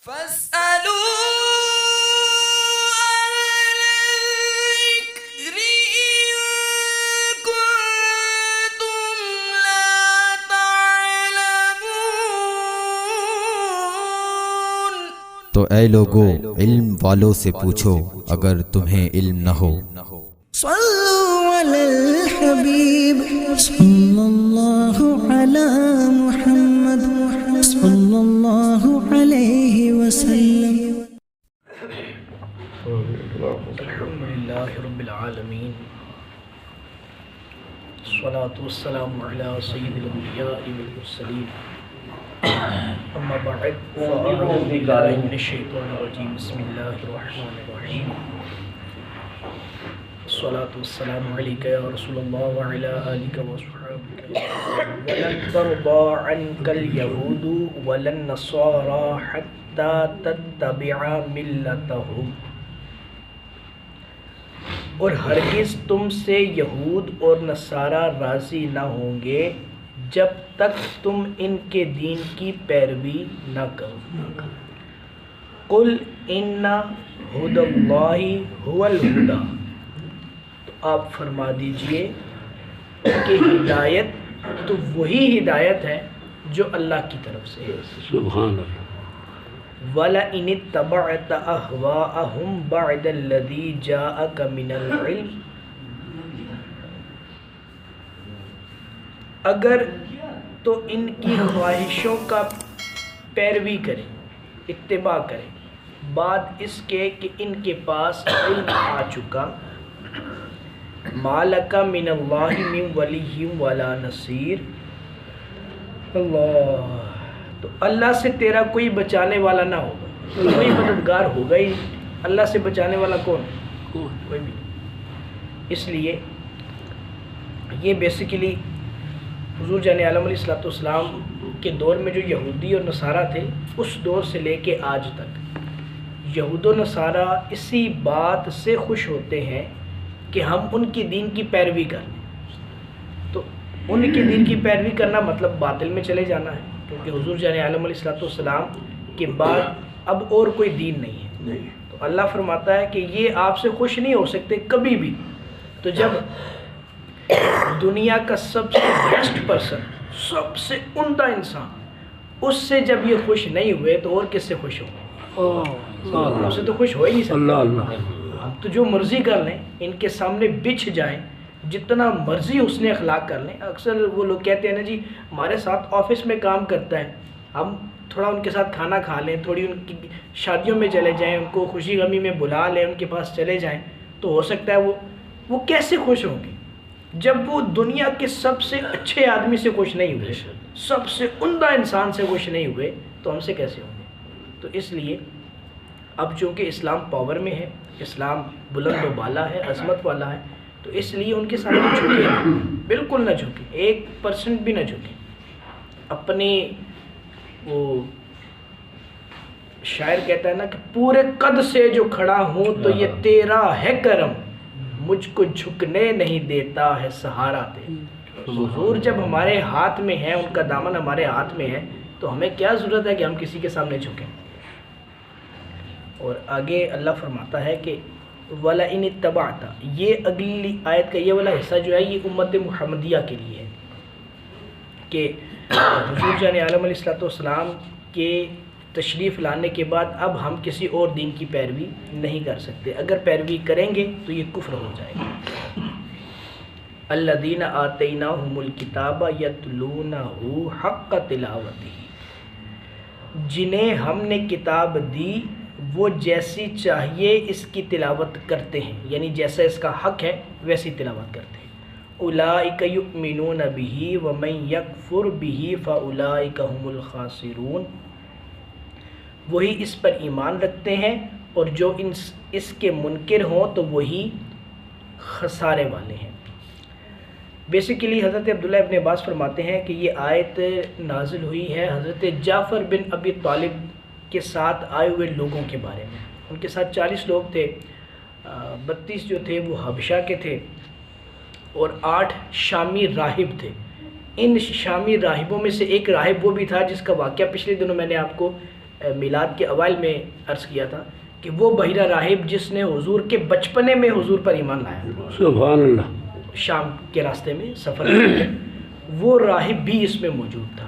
فاسألوا الذكر إن كنتم لا تعلمون۔ تو اے لوگو علم والوں سے پوچھو اگر تمہیں علم نہ ہو۔ صلوا علی الحبیب صلی اللہ علی محمد صلی اللہ علیہ وسلم۔ الحمدللہ رب العالمین، الصلاة والسلام علی سید الانبیاء والمرسلین، اما بعد فاعوذ باللہ من الشیطان الرجیم، بسم اللہ الرحمن الرحیم، الصلاة والسلام علیک یا رسول اللہ وعلی آلک وصحابک۔ وَلَن تَرْضَىٰ عَنْكَ الْيَهُودُ وَلَا النَّصَارَىٰ حَتَّىٰ تَتَّبِعَ مِلَّتَهُمْ، اور ہرگز تم سے یہود اور نصارہ راضی نہ ہوں گے جب تک تم ان کے دین کی پیروی نہ کرو۔ قُلْ إِنَّ هُدَى اللَّهِ هُوَ الْهُدَىٰ، تو آپ فرما دیجئے کہ ہدایت تو وہی ہدایت ہے جو اللہ کی طرف سے ہے۔ سبحان اللہ۔ وَلَئِنِ اتَّبَعْتَ أَهْوَاءَهُمْ بَعْدَ الَّذِي جَاءَكَ مِنَ الْعِلْمِ، اگر تو ان کی خواہشوں کا پیروی کریں، اتباع کریں بعد اس کے کہ ان کے پاس علم آ چکا، مَا لَكَ مِنَ اللَّهِ مِنْ وَلِيٍّ وَلَا نَصِيرٍ، اللہ تو اللہ سے تیرا کوئی بچانے والا نہ ہوگا، کوئی مددگار ہوگا ہی نہیں۔ اللہ سے بچانے والا کون؟ کوئی بھی نہیں۔ اس لیے یہ بیسیکلی حضور جان عالم علیہ السلام کے دور میں جو یہودی اور نصارہ تھے، اس دور سے لے کے آج تک یہود و نصارہ اسی بات سے خوش ہوتے ہیں کہ ہم ان کی دین کی پیروی کر لیں۔ تو ان کے دین کی پیروی کرنا مطلب باطل میں چلے جانا ہے، کیونکہ حضور جان عالم علیہ السلام کے بعد اب اور کوئی دین نہیں ہے۔ تو اللہ فرماتا ہے کہ یہ آپ سے خوش نہیں ہو سکتے کبھی بھی۔ تو جب دنیا کا سب سے بیسٹ پرسن، سب سے عمدہ انسان، اس سے جب یہ خوش نہیں ہوئے تو اور کس سے خوش ہوں گے؟ اس سے تو خوش ہو ہی نہیں سکتے۔ ہم تو جو مرضی کر لیں، ان کے سامنے بچھ جائیں، جتنا مرضی حسن اخلاق کر لیں۔ اکثر وہ لوگ کہتے ہیں نا جی ہمارے ساتھ آفس میں کام کرتا ہے، ہم تھوڑا ان کے ساتھ کھانا کھا لیں، تھوڑی ان کی شادیوں میں چلے جائیں، ان کو خوشی غمی میں بلا لیں، ان کے پاس چلے جائیں، تو ہو سکتا ہے وہ کیسے خوش ہوں گے جب وہ دنیا کے سب سے اچھے آدمی سے خوش نہیں ہوئے، سب سے عمدہ انسان سے خوش نہیں ہوئے، تو ہم سے کیسے ہوں گے؟ تو اس لیے اب چونکہ اسلام پاور میں ہے، اسلام بلند و بالا ہے، عظمت والا ہے، تو اس لیے ان کے سامنے جھکے نہ، بالکل نہ جھکے، 1% بھی نہ جھکے۔ اپنی وہ شاعر کہتا ہے نا کہ پورے قد سے جو کھڑا ہوں تو یہ تیرا ہے کرم، مجھ کو جھکنے نہیں دیتا ہے سہارا تیرا۔ حضور جب ہمارے ہاتھ میں ہے، ان کا دامن ہمارے ہاتھ میں ہے، تو ہمیں کیا ضرورت ہے کہ ہم کسی کے سامنے جھکیں؟ اور آگے اللہ فرماتا ہے کہ وَلَئِنِ اتَّبَعْتَ، یہ اگلی آیت کا یہ والا حصہ جو ہے یہ امت محمدیہ کے لیے ہے کہ حضور جان عالم علیہ السلام کے تشریف لانے کے بعد اب ہم کسی اور دین کی پیروی نہیں کر سکتے، اگر پیروی کریں گے تو یہ کفر ہو جائے گا۔ الَّذِينَ آتَيْنَاهُمُ الْكِتَابَ يَتْلُونَهُ حَقَّ تِلَاوَتِهِ، جنہیں ہم نے کتاب دی وہ جیسی چاہیے اس کی تلاوت کرتے ہیں، یعنی جیسا اس کا حق ہے ویسی تلاوت کرتے ہیں۔ اولئک یؤمنون بہ ومن یکفر بہ فاولئک هم الخاسرون، وہی اس پر ایمان رکھتے ہیں اور جو اس کے منکر ہوں تو وہی خسارے والے ہیں۔ بیسیکلی حضرت عبداللہ ابن عباس فرماتے ہیں کہ یہ آیت نازل ہوئی ہے حضرت جعفر بن ابی طالب کے ساتھ آئے ہوئے لوگوں کے بارے میں۔ ان کے ساتھ 40 لوگ تھے، 32 جو تھے وہ حبشہ کے تھے اور 8 شامی راہب تھے۔ ان شامی راہبوں میں سے ایک راہب وہ بھی تھا جس کا واقعہ پچھلے دنوں میں نے آپ کو میلاد کے اوائل میں عرض کیا تھا کہ وہ بحیرہ راہب جس نے حضور کے بچپنے میں حضور پر ایمان لایا، سبحان اللہ، شام کے راستے میں سفر میں، وہ راہب بھی اس میں موجود تھا۔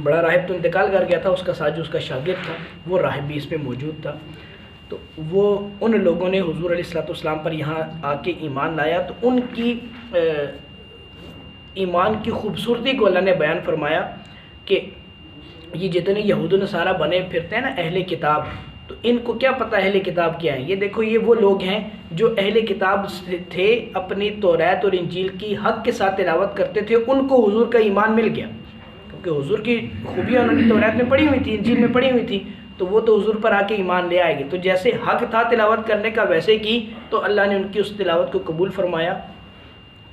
بڑا راہب تو انتقال کر گیا تھا، اس کا ساتھ جو اس کا شاگرد تھا وہ راہب بھی اس میں موجود تھا۔ تو وہ ان لوگوں نے حضور علیہ الصلوۃ والسلام پر یہاں آ کے ایمان لایا، تو ان کی ایمان کی خوبصورتی کو اللہ نے بیان فرمایا کہ یہ جتنے یہود و نصارہ بنے پھرتے ہیں نا اہل کتاب، تو ان کو کیا پتہ اہل کتاب کیا ہے؟ یہ دیکھو یہ وہ لوگ ہیں جو اہل کتاب تھے، اپنی توریت اور انجیل کی حق کے ساتھ تلاوت کرتے تھے، ان کو حضور کا ایمان مل گیا کیونکہ حضور کی خوبیاں انہوں نے توریت میں پڑھی ہوئی تھی، انجیل میں پڑھی ہوئی تھی، تو وہ تو حضور پر آ کے ایمان لے آئے گے۔ تو جیسے حق تھا تلاوت کرنے کا ویسے کی، تو اللہ نے ان کی اس تلاوت کو قبول فرمایا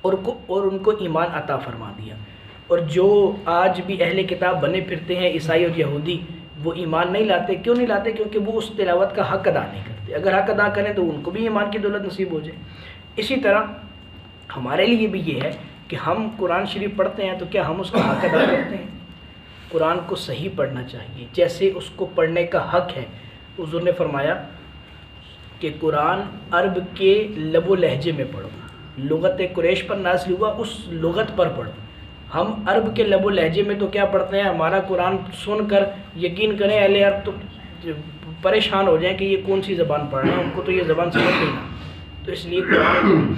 اور ان کو ایمان عطا فرما دیا۔ اور جو آج بھی اہل کتاب بنے پھرتے ہیں عیسائی اور یہودی، وہ ایمان نہیں لاتے۔ کیوں نہیں لاتے؟ کیونکہ وہ اس تلاوت کا حق ادا نہیں کرتے۔ اگر حق ادا کریں تو ان کو بھی ایمان کی دولت نصیب ہو جائے۔ اسی طرح ہمارے لیے بھی یہ ہے کہ ہم قرآن شریف پڑھتے ہیں تو کیا ہم اس کا حق ادا کرتے ہیں؟ قرآن کو صحیح پڑھنا چاہیے جیسے اس کو پڑھنے کا حق ہے۔ حضور نے فرمایا کہ قرآن عرب کے لب و لہجے میں پڑھو، لغت قریش پر نازل ہوا اس لغت پر پڑھو۔ ہم عرب کے لب و لہجے میں تو کیا پڑھتے ہیں، ہمارا قرآن سن کر یقین کریں اہل عرب تو پریشان ہو جائیں کہ یہ کون سی زبان پڑھ رہے ہیں، ان کو تو یہ زبان سمجھ نہیں نا۔ تو اس لیے قرآن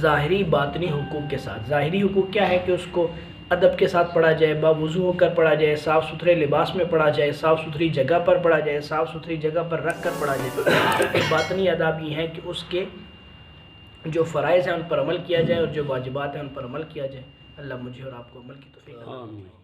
ظاہری باطنی حقوق کے ساتھ، ظاہری حقوق کیا ہے کہ اس کو ادب کے ساتھ پڑھا جائے، باوضو ہو کر پڑھا جائے، صاف ستھرے لباس میں پڑھا جائے، صاف ستھری جگہ پر پڑھا جائے، صاف ستھری جگہ پر رکھ کر پڑھا جائے۔ باطنی آداب یہ ہے کہ اس کے جو فرائض ہیں ان پر عمل کیا جائے اور جو واجبات ہیں ان پر عمل کیا جائے۔ اللہ مجھے اور آپ کو عمل کی توفیق عطا فرمائے۔